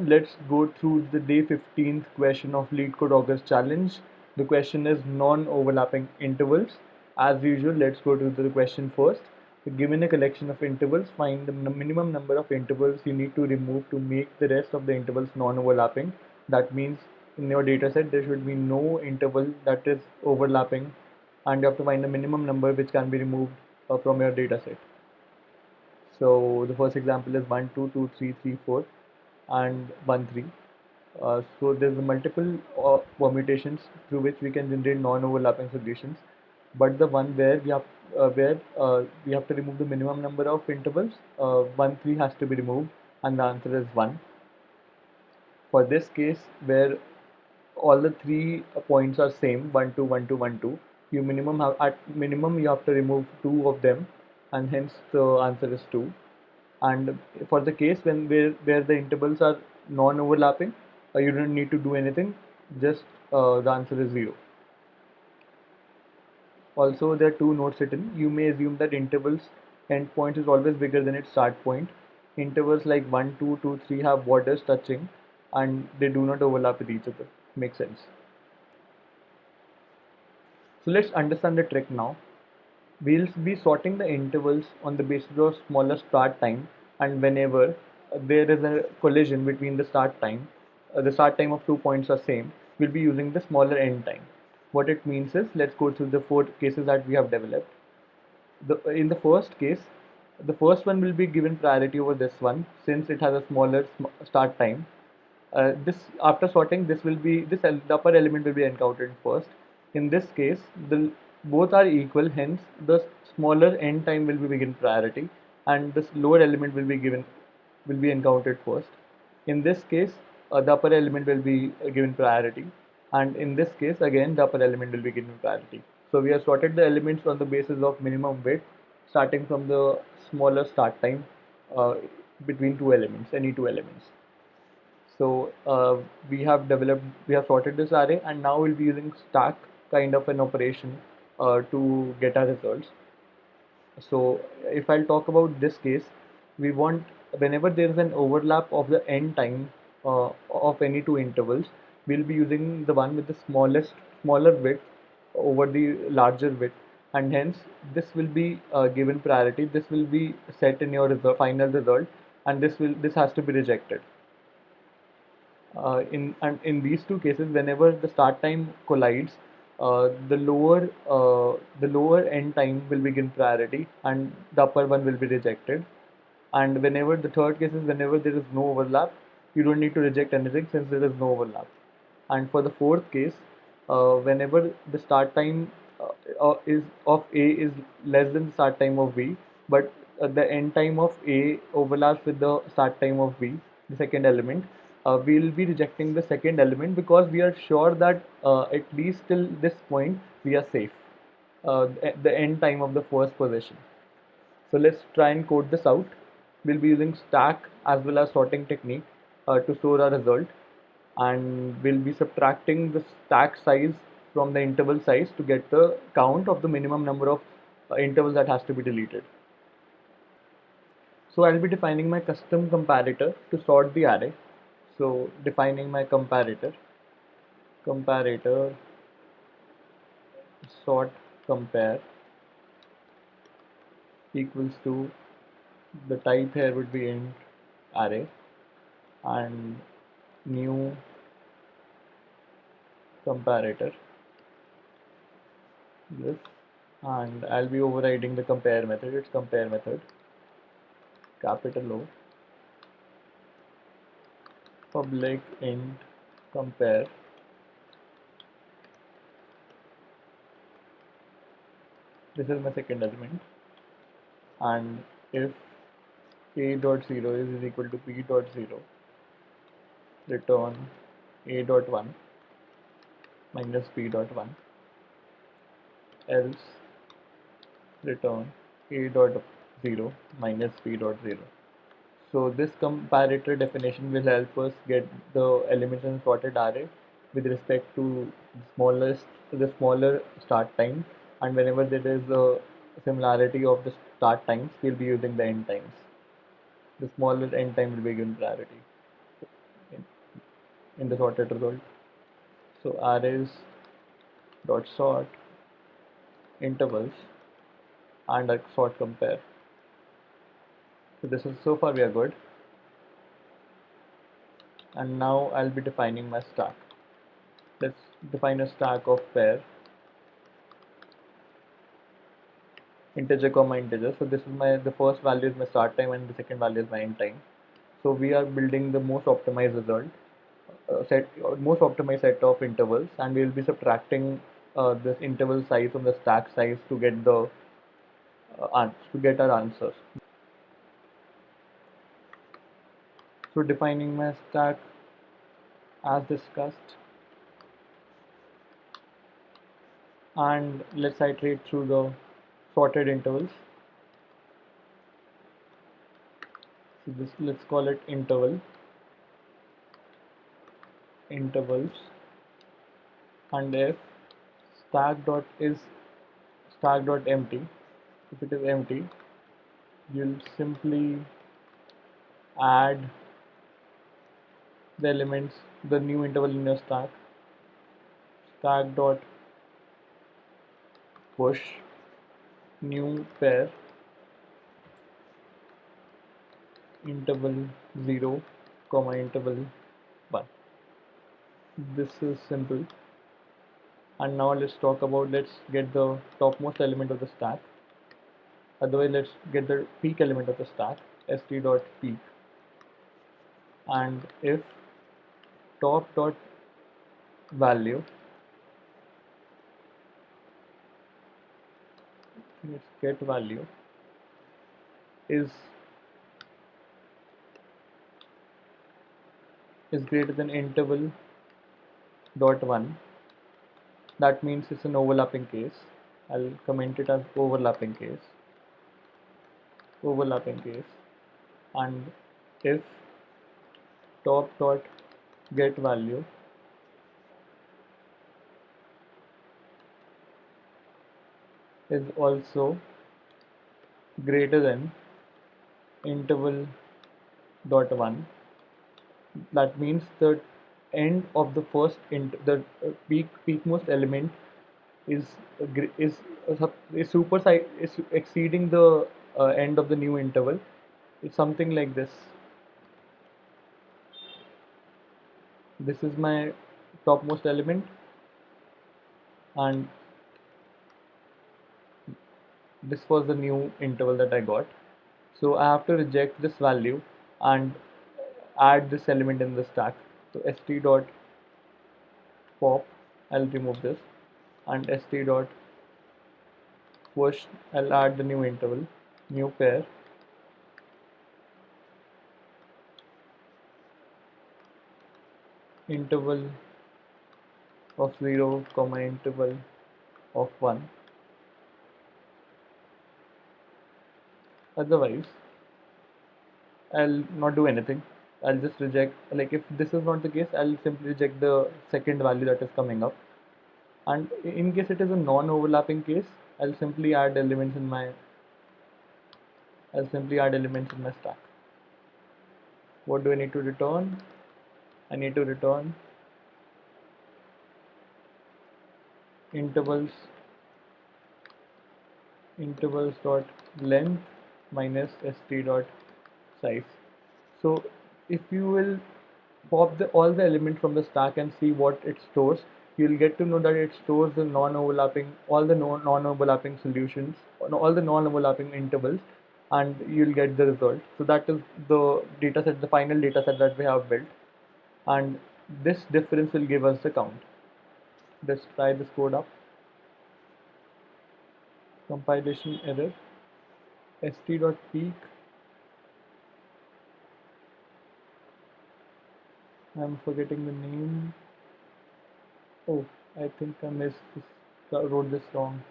Let's go through the day 15th question of LeetCode August challenge. The question is non-overlapping intervals. As usual, let's go to the question first. Given a collection of intervals, find the minimum number of intervals you need to remove to make the rest of the intervals non-overlapping. That means in your dataset there should be no interval that is overlapping, and you have to find the minimum number which can be removed from your dataset. So the first example is 1, 2, 2, 3, 3, 4, and 1, 3. So there's multiple permutations through which we can generate non-overlapping solutions, but the one where we have to remove the minimum number of intervals, 1, 3 has to be removed, and the answer is 1. For this case, where all the three points are same, 1, 2, 1, 2, 1, 2, you minimum have at minimum you have to remove two of them, and hence the answer is 2. And for the case where the intervals are non-overlapping, you don't need to do anything, just the answer is 0. Also, there are two notes written. You may assume that intervals end point is always bigger than its start point. Intervals like 1, 2, 2, 3 have borders touching and they do not overlap with each other. Makes sense. So let's understand the trick now. We'll be sorting the intervals on the basis of smaller start time, and whenever there is a collision between the start time of 2 points are same, we'll be using the smaller end time. What it means is, let's go through the four cases that we have developed. In the first case, the first one will be given priority over this one since it has a smaller start time. This after sorting, the upper element will be encountered first. In this case, the both are equal, hence the smaller end time will be given priority, and this lower element will be encountered first. In this case, the upper element will be given priority, and in this case again the upper element will be given priority. So we have sorted the elements on the basis of minimum width, starting from the smaller start time uh, between any two elements. So we have sorted this array, and now we'll be using stack kind of an operation to get our results. So if I'll talk about this case, we want whenever there is an overlap of the end time of any two intervals, we'll be using the one with the smaller width over the larger width, and hence this will be given priority. This will be set in your final result, and this has to be rejected. In these two cases, whenever the start time collides, the lower end time will be given priority, and the upper one will be rejected. And whenever the third case is whenever there is no overlap, you don't need to reject anything since there is no overlap. And for the fourth case, whenever the start time is of A is less than the start time of B, but the end time of A overlaps with the start time of B, the second element, we will be rejecting the second element because we are sure that at least till this point we are safe. The end time of the first position. So let's try and code this out. We'll be using stack as well as sorting technique to store our result, and we'll be subtracting the stack size from the interval size to get the count of the minimum number of intervals that has to be deleted. So I'll be defining my custom comparator to sort the array. So defining my comparator sort compare equals to, the type here would be int array, and new comparator this, and I'll be overriding the compare method. It's compare method, capital O, public int compare, this is my second element, and if a dot 0 is equal to b dot 0, return a dot 1 minus b dot 1, else return a dot 0 minus b dot 0. So this comparator definition will help us get the elements in sorted array with respect to the smaller start time, and whenever there is a similarity of the start times, we'll be using the end times. The smaller end time will be given priority. in the sorted result. So arrays dot sort intervals and a sort compare. So this is, so far we are good. And now I'll be defining my stack. Let's define a stack of pair integer comma integer. So this is the first value is my start time and the second value is my end time. So we are building the most optimized result most optimized set of intervals, and we will be subtracting this interval size from the stack size to get the to get our answers. So defining my stack as discussed, and let's iterate through the sorted intervals. So this, let's call it intervals, and if stack dot empty, if it is empty, you'll simply add the elements, the new interval in your stack dot push new pair interval 0 comma interval 1. This is simple. And now let's get the topmost element of the stack. Otherwise, let's get the peak element of the stack, st dot peak, and if top dot value, let's get value is greater than interval dot 1, that means it's an overlapping case. I'll comment it as overlapping case, and if top dot get value is also greater than interval dot 1, that means the end of the first the peakmost element is is exceeding the end of the new interval. It's something like this. This is my topmost element, and this was the new interval that I got. So I have to reject this value and add this element in the stack. So st dot pop, I'll remove this, and st dot push, I'll add the new interval, new pair, interval of 0 comma interval of 1. Otherwise, I'll not do anything. I'll just reject, like if this is not the case, I'll simply reject the second value that is coming up. And in case it is a non-overlapping case, I'll simply add elements in my stack. What do I need to return? I need to return intervals dot length minus st dot size. So if you will pop all the elements from the stack and see what it stores, you'll get to know that it stores the all the non-overlapping solutions, all the non-overlapping intervals, and you'll get the result. So that is the data set, the final data set that we have built, and this difference will give us the count. Let's try this code up. Compilation error, st.peak. I'm forgetting the name. Oh, I think I missed this, wrote this wrong.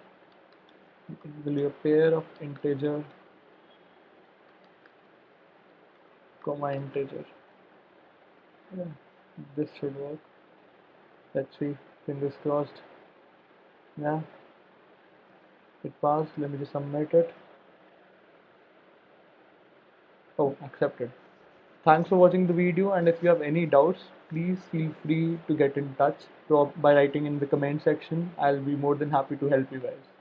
It will be a pair of integer comma integer. Yeah, this should work. Let's see. Fingers crossed. Yeah, it passed. Let me just submit it. Oh, accepted. Thanks for watching the video, and if you have any doubts, please feel free to get in touch by writing in the comment section. I'll be more than happy to help you guys.